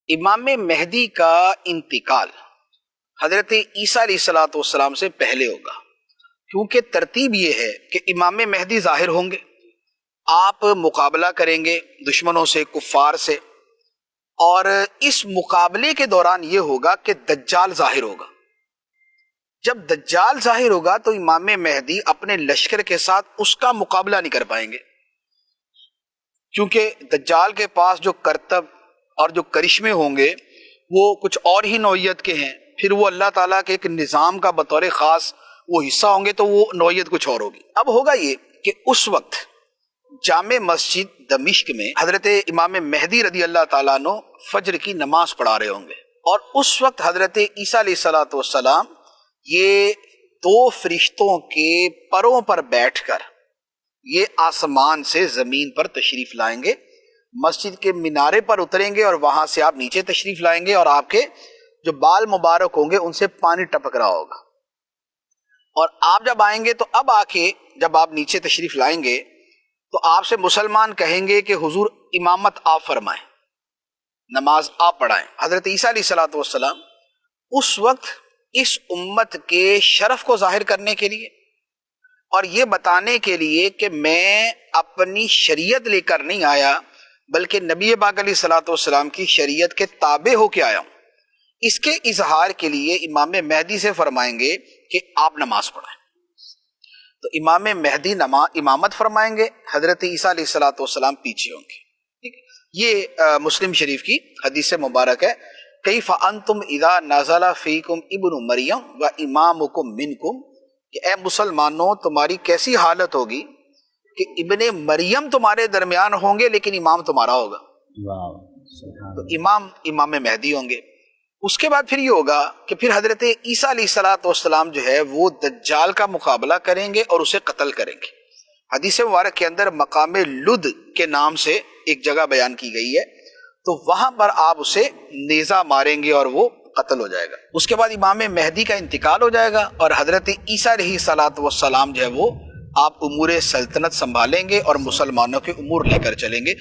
امام مہدی کا انتقال حضرت عیسیٰ علیہ الصلوۃ والسلام سے پہلے ہوگا، کیونکہ ترتیب یہ ہے کہ امام مہدی ظاہر ہوں گے، آپ مقابلہ کریں گے دشمنوں سے، کفار سے، اور اس مقابلے کے دوران یہ ہوگا کہ دجال ظاہر ہوگا۔ جب دجال ظاہر ہوگا تو امام مہدی اپنے لشکر کے ساتھ اس کا مقابلہ نہیں کر پائیں گے، کیونکہ دجال کے پاس جو کرتب اور جو کرشمے ہوں گے وہ کچھ اور ہی نوعیت کے ہیں، پھر وہ اللہ تعالیٰ کے ایک نظام کا بطور خاص وہ حصہ ہوں گے تو وہ نوعیت کچھ اور ہوگی۔ اب ہوگا یہ کہ اس وقت جامع مسجد دمشق میں حضرت امام مہدی رضی اللہ تعالیٰ عنہ فجر کی نماز پڑھا رہے ہوں گے، اور اس وقت حضرت عیسیٰ علیہ الصلوۃ والسلام یہ دو فرشتوں کے پروں پر بیٹھ کر یہ آسمان سے زمین پر تشریف لائیں گے، مسجد کے مینارے پر اتریں گے اور وہاں سے آپ نیچے تشریف لائیں گے، اور آپ کے جو بال مبارک ہوں گے ان سے پانی ٹپک رہا ہوگا، اور آپ جب آئیں گے تو اب آ کے جب آپ نیچے تشریف لائیں گے تو آپ سے مسلمان کہیں گے کہ حضور امامت آپ فرمائیں، نماز آپ پڑھائیں۔ حضرت عیسیٰ علیہ الصلوۃ والسلام اس وقت اس امت کے شرف کو ظاہر کرنے کے لیے اور یہ بتانے کے لیے کہ میں اپنی شریعت لے کر نہیں آیا بلکہ نبی پاک علیہ الصلوۃ والسلام کی شریعت کے تابع ہو کے آیا ہوں، اس کے اظہار کے لیے امام مہدی سے فرمائیں گے کہ آپ نماز پڑھائیں۔ تو امام مہدی امامت فرمائیں گے، حضرت عیسیٰ علیہ الصلوۃ والسلام پیچھے ہوں گے۔ یہ مسلم شریف کی حدیث مبارک ہے، کیف انتم اذا نزل فیکم ابن مریم و امامکم منکم، کہ اے مسلمانوں تمہاری کیسی حالت ہوگی کہ ابن مریم تمہارے درمیان ہوں گے لیکن امام تمہارا ہوگا۔ تو امام مہدی ہوں گے۔ اس کے بعد پھر یہ ہوگا کہ پھر حضرت عیسیٰ علیہ الصلوۃ والسلام جو ہے وہ دجال کا مقابلہ کریں گے اور اسے قتل کریں گے۔ حدیث مبارک کے اندر مقام لد کے نام سے ایک جگہ بیان کی گئی ہے، تو وہاں پر آپ اسے نیزہ ماریں گے اور وہ قتل ہو جائے گا۔ اس کے بعد امام مہدی کا انتقال ہو جائے گا اور حضرت عیسیٰ علیہ الصلوۃ والسلام جو ہے وہ آپ امور سلطنت سنبھالیں گے اور مسلمانوں کے امور لے کر چلیں گے۔